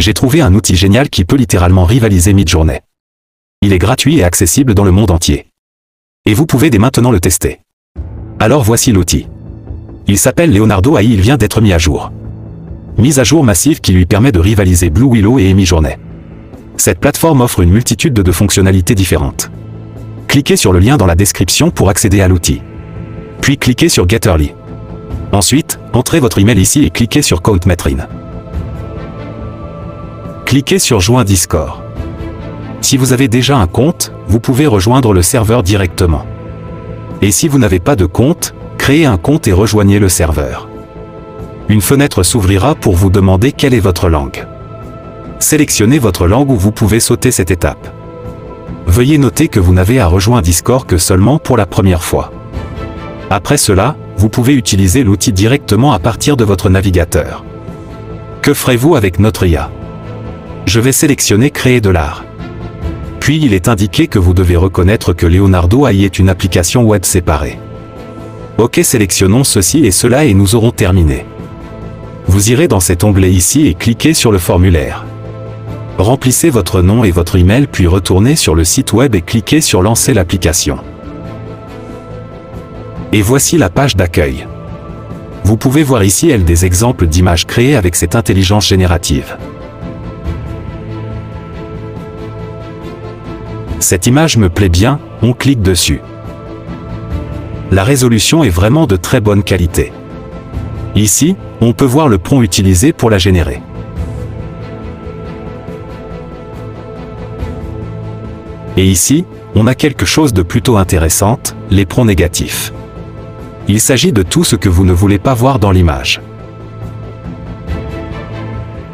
J'ai trouvé un outil génial qui peut littéralement rivaliser Midjourney. Il est gratuit et accessible dans le monde entier. Et vous pouvez dès maintenant le tester. Alors voici l'outil. Il s'appelle Leonardo AI, il vient d'être mis à jour. Mise à jour massive qui lui permet de rivaliser Blue Willow et Midjourney. Cette plateforme offre une multitude de fonctionnalités différentes. Cliquez sur le lien dans la description pour accéder à l'outil. Puis cliquez sur Get Early. Ensuite, entrez votre email ici et cliquez sur Count Metrin. Cliquez sur Joins Discord. Si vous avez déjà un compte, vous pouvez rejoindre le serveur directement. Et si vous n'avez pas de compte, créez un compte et rejoignez le serveur. Une fenêtre s'ouvrira pour vous demander quelle est votre langue. Sélectionnez votre langue ou vous pouvez sauter cette étape. Veuillez noter que vous n'avez à rejoindre Discord que seulement pour la première fois. Après cela, vous pouvez utiliser l'outil directement à partir de votre navigateur. Que ferez-vous avec notre IA? Je vais sélectionner Créer de l'art. Puis il est indiqué que vous devez reconnaître que Leonardo AI est une application web séparée. Ok, sélectionnons ceci et cela et nous aurons terminé. Vous irez dans cet onglet ici et cliquez sur le formulaire. Remplissez votre nom et votre email puis retournez sur le site web et cliquez sur Lancer l'application. Et voici la page d'accueil. Vous pouvez voir ici des exemples d'images créées avec cette intelligence générative. Cette image me plaît bien, on clique dessus. La résolution est vraiment de très bonne qualité. Ici, on peut voir le prompt utilisé pour la générer. Et ici, on a quelque chose de plutôt intéressant, les prompts négatifs. Il s'agit de tout ce que vous ne voulez pas voir dans l'image.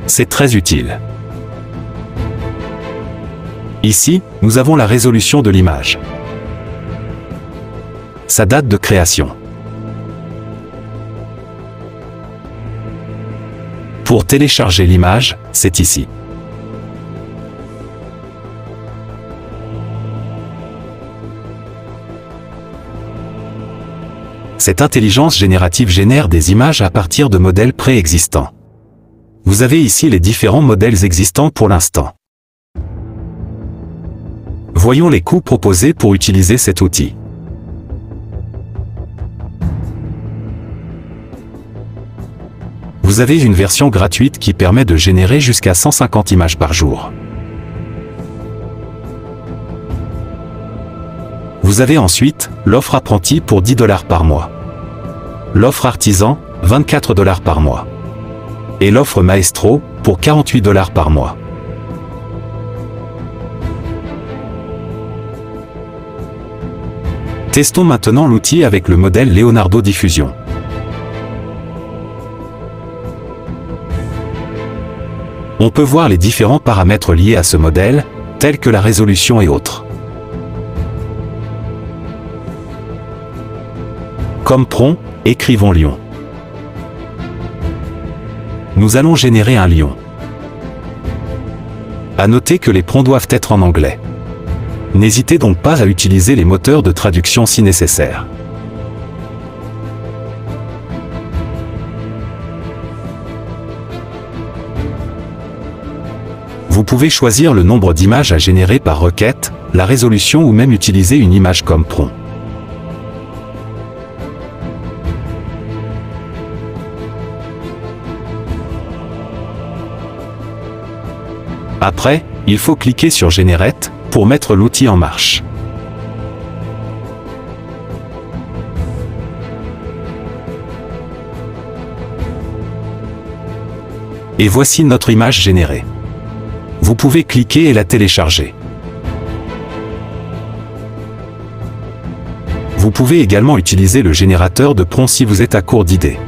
C'est très utile. Ici, nous avons la résolution de l'image. Sa date de création. Pour télécharger l'image, c'est ici. Cette intelligence générative génère des images à partir de modèles préexistants. Vous avez ici les différents modèles existants pour l'instant. Voyons les coûts proposés pour utiliser cet outil. Vous avez une version gratuite qui permet de générer jusqu'à 150 images par jour. Vous avez ensuite l'offre apprenti pour 10 $ par mois. L'offre artisan, 24 $ par mois. Et l'offre maestro, pour 48 $ par mois. Testons maintenant l'outil avec le modèle Leonardo Diffusion. On peut voir les différents paramètres liés à ce modèle, tels que la résolution et autres. Comme prompt, écrivons lion. Nous allons générer un lion. À noter que les prompts doivent être en anglais. N'hésitez donc pas à utiliser les moteurs de traduction si nécessaire. Vous pouvez choisir le nombre d'images à générer par requête, la résolution ou même utiliser une image comme prompt. Après, il faut cliquer sur Generate pour mettre l'outil en marche. Et voici notre image générée. Vous pouvez cliquer et la télécharger. Vous pouvez également utiliser le générateur de prompts si vous êtes à court d'idées.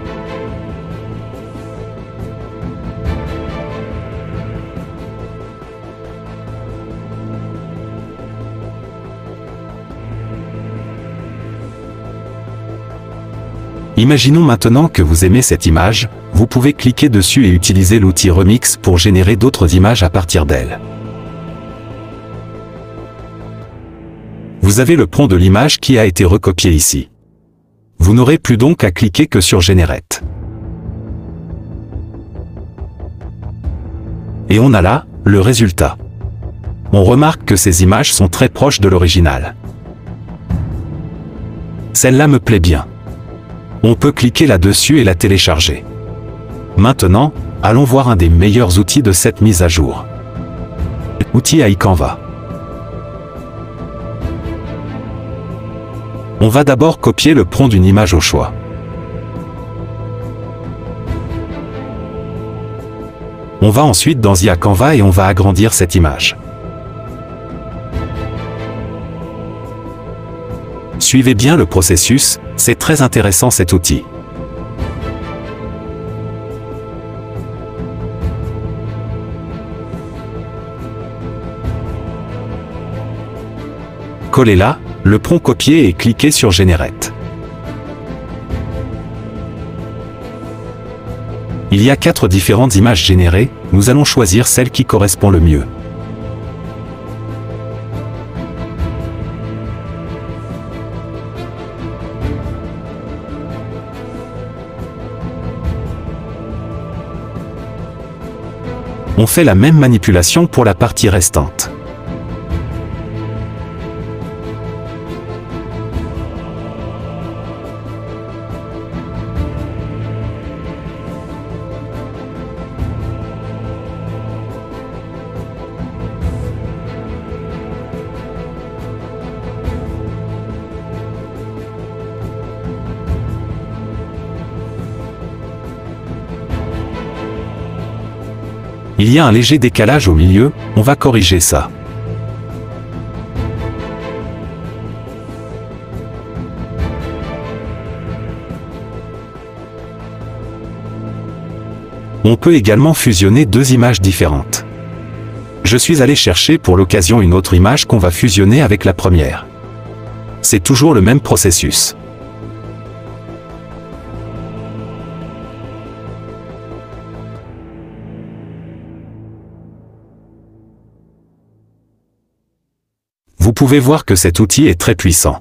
Imaginons maintenant que vous aimez cette image, vous pouvez cliquer dessus et utiliser l'outil Remix pour générer d'autres images à partir d'elle. Vous avez le prompt de l'image qui a été recopié ici. Vous n'aurez plus donc à cliquer que sur Generate. Et on a là le résultat. On remarque que ces images sont très proches de l'original. Celle-là me plaît bien. On peut cliquer là-dessus et la télécharger. Maintenant, allons voir un des meilleurs outils de cette mise à jour. Outil AI Canva. On va d'abord copier le prompt d'une image au choix. On va ensuite dans IA Canva et on va agrandir cette image. Suivez bien le processus, c'est très intéressant cet outil. Collez là, le prompt copié et cliquez sur Generate. Il y a 4 différentes images générées, nous allons choisir celle qui correspond le mieux. On fait la même manipulation pour la partie restante. Il y a un léger décalage au milieu, on va corriger ça. On peut également fusionner 2 images différentes. Je suis allé chercher pour l'occasion une autre image qu'on va fusionner avec la première. C'est toujours le même processus. Vous pouvez voir que cet outil est très puissant.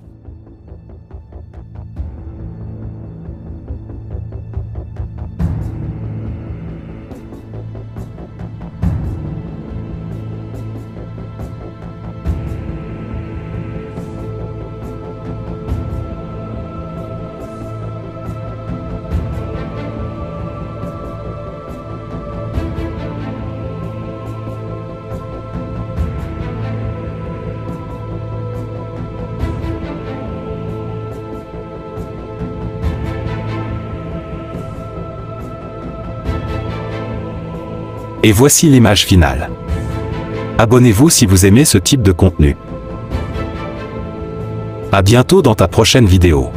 Et voici l'image finale. Abonnez-vous si vous aimez ce type de contenu. À bientôt dans ta prochaine vidéo.